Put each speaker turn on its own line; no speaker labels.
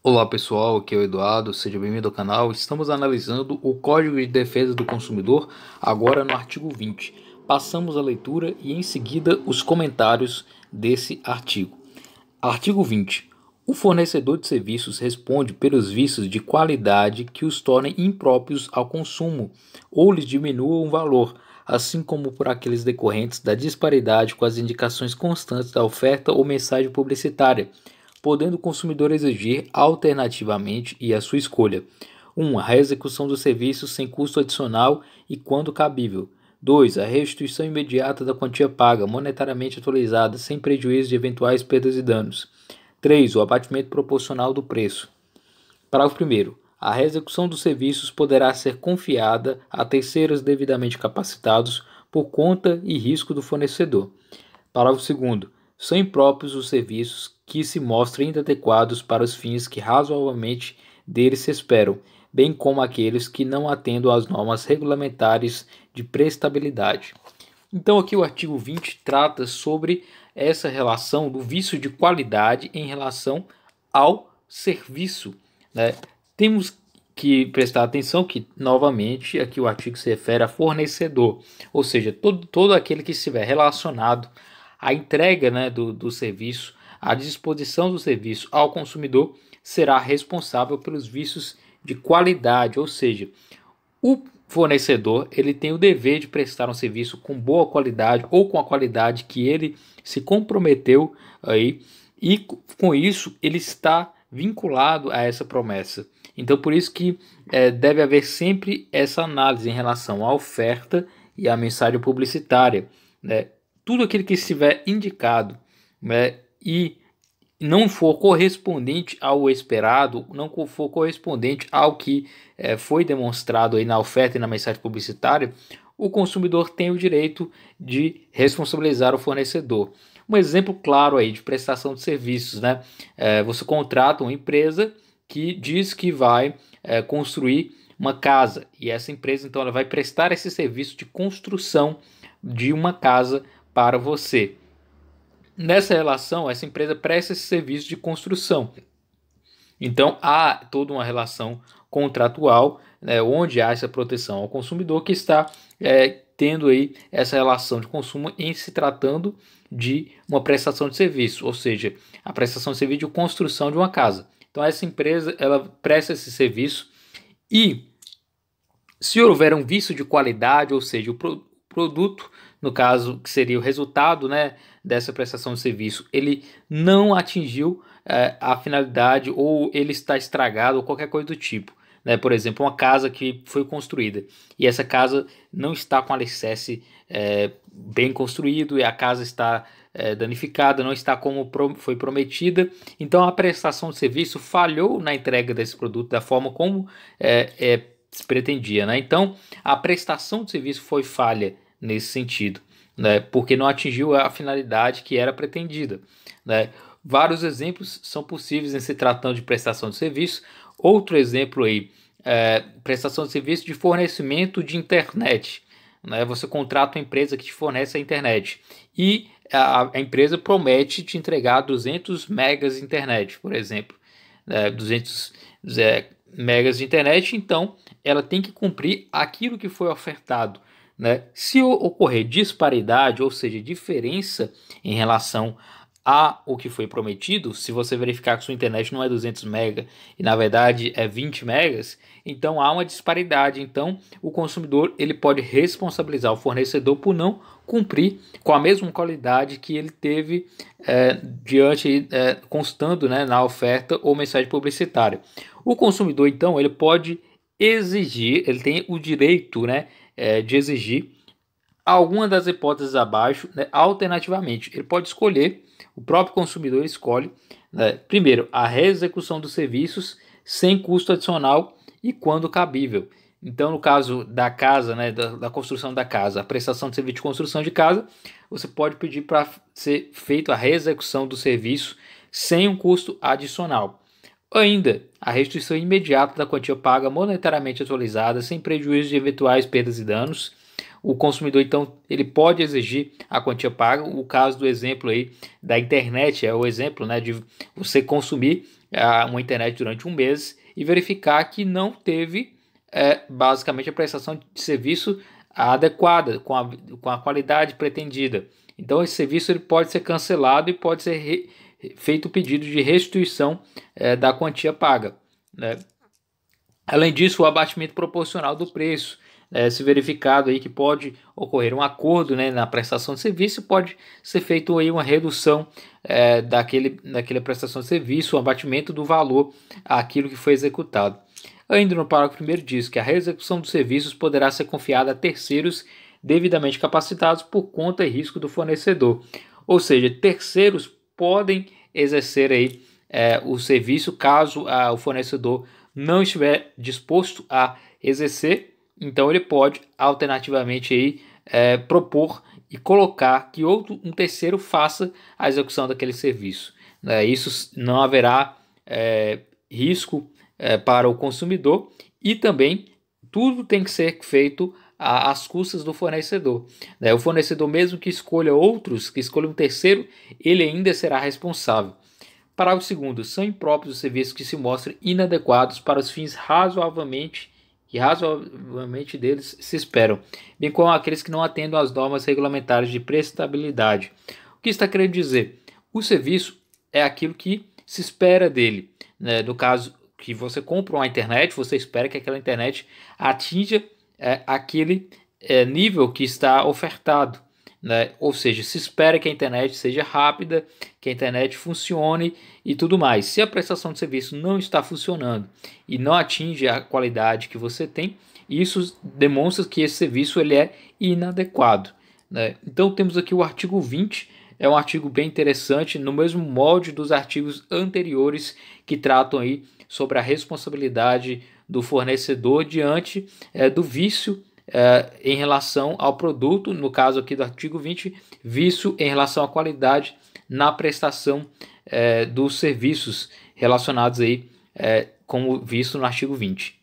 Olá pessoal, aqui é o Eduardo, seja bem-vindo ao canal. Estamos analisando o Código de Defesa do Consumidor, agora no artigo 20. Passamos a leitura e em seguida os comentários desse artigo. Artigo 20. O fornecedor de serviços responde pelos vícios de qualidade que os tornem impróprios ao consumo ou lhes diminuam o valor, assim como por aqueles decorrentes da disparidade com as indicações constantes da oferta ou mensagem publicitária, podendo o consumidor exigir alternativamente e à sua escolha: 1. A reexecução do serviço sem custo adicional e quando cabível. 2. A restituição imediata da quantia paga, monetariamente atualizada, sem prejuízo de eventuais perdas e danos. 3. O abatimento proporcional do preço. Parágrafo 1º. A reexecução dos serviços poderá ser confiada a terceiros devidamente capacitados por conta e risco do fornecedor. Parágrafo 2º. São impróprios os serviços que se mostrem inadequados para os fins que razoavelmente deles se esperam, bem como aqueles que não atendam às normas regulamentares de prestabilidade. Então aqui o artigo 20 trata sobre essa relação do vício de qualidade em relação ao serviço, né? Temos que prestar atenção que, novamente, aqui o artigo se refere a fornecedor, ou seja, todo aquele que estiver relacionado à entrega, né, do serviço, à disposição do serviço ao consumidor, será responsável pelos vícios de qualidade, ou seja, o fornecedor ele tem o dever de prestar um serviço com boa qualidade ou com a qualidade que ele se comprometeu aí, e com isso ele está vinculado a essa promessa. Então por isso que deve haver sempre essa análise em relação à oferta e à mensagem publicitária, né? Tudo aquilo que estiver indicado, né, e não for correspondente ao esperado, não for correspondente ao que foi demonstrado aí na oferta e na mensagem publicitária, o consumidor tem o direito de responsabilizar o fornecedor. Um exemplo claro aí de prestação de serviços, né? Você contrata uma empresa que diz que vai construir uma casa, e essa empresa então ela vai prestar esse serviço de construção de uma casa para você. Nessa relação, essa empresa presta esse serviço de construção. Então, há toda uma relação contratual, né, onde há essa proteção ao consumidor que está tendo aí essa relação de consumo em se tratando de uma prestação de serviço, ou seja, a prestação de serviço de construção de uma casa. Então, essa empresa ela presta esse serviço e, se houver um vício de qualidade, ou seja, o produto, no caso, que seria o resultado, né, dessa prestação de serviço, ele não atingiu a finalidade, ou ele está estragado, ou qualquer coisa do tipo. Né? Por exemplo, uma casa que foi construída e essa casa não está com alicerce bem construído, e a casa está danificada, não está como foi prometida. Então a prestação de serviço falhou na entrega desse produto da forma como se pretendia. Né? Então a prestação de serviço foi falha nesse sentido, né? Porque não atingiu a finalidade que era pretendida. Né? Vários exemplos são possíveis em se tratando de prestação de serviço. Outro exemplo aí, prestação de serviço de fornecimento de internet. Né? Você contrata uma empresa que te fornece a internet e a empresa promete te entregar 200 megas de internet, por exemplo. 200 megas de internet, então ela tem que cumprir aquilo que foi ofertado. Né? Se ocorrer disparidade, ou seja, diferença em relação a o que foi prometido, se você verificar que sua internet não é 200 MB e na verdade é 20 megas, então há uma disparidade. Então o consumidor ele pode responsabilizar o fornecedor por não cumprir com a mesma qualidade que ele teve constando, né, na oferta ou mensagem publicitária. O consumidor então ele pode exigir, ele tem o direito, né, de exigir alguma das hipóteses abaixo, né, alternativamente. Ele pode escolher, o próprio consumidor escolhe, né, primeiro, a reexecução dos serviços sem custo adicional e quando cabível. Então, no caso da casa, né, da construção da casa, a prestação de serviço de construção de casa, você pode pedir para ser feito a reexecução do serviço sem um custo adicional. Ainda, a restituição imediata da quantia paga monetariamente atualizada, sem prejuízo de eventuais perdas e danos. O consumidor, então, ele pode exigir a quantia paga. O caso do exemplo aí da internet é o exemplo, né, de você consumir uma internet durante um mês e verificar que não teve basicamente a prestação de serviço adequada, com a qualidade pretendida. Então esse serviço ele pode ser cancelado e pode ser feito o pedido de restituição da quantia paga, né? Além disso, o abatimento proporcional do preço, se verificado aí que pode ocorrer um acordo, né, na prestação de serviço, pode ser feito aí uma redução daquela prestação de serviço, um abatimento do valor àquilo que foi executado. Ainda no parágrafo 1º diz que a execução dos serviços poderá ser confiada a terceiros devidamente capacitados por conta e risco do fornecedor. Ou seja, terceiros podem exercer aí o serviço caso o fornecedor não estiver disposto a exercer. Então ele pode alternativamente aí, propor e colocar que um terceiro faça a execução daquele serviço. Isso não haverá risco para o consumidor, e também tudo tem que ser feito às custas do fornecedor. O fornecedor, mesmo que escolha um terceiro, ele ainda será responsável. Parágrafo 2º. São impróprios os serviços que se mostrem inadequados para os fins razoavelmente deles se esperam, bem como aqueles que não atendam às normas regulamentares de prestabilidade. O que está querendo dizer? O serviço é aquilo que se espera dele, né? No caso que você compra uma internet, você espera que aquela internet atinja aquele nível que está ofertado, né? Ou seja, se espera que a internet seja rápida, que a internet funcione e tudo mais. Se a prestação de serviço não está funcionando e não atinge a qualidade que você tem, isso demonstra que esse serviço ele é inadequado, né? Então temos aqui o artigo 20, é um artigo bem interessante, no mesmo molde dos artigos anteriores que tratam aí sobre a responsabilidade do fornecedor diante do vício em relação ao produto, no caso aqui do artigo 20, vício em relação à qualidade na prestação dos serviços relacionados aí, como visto no artigo 20.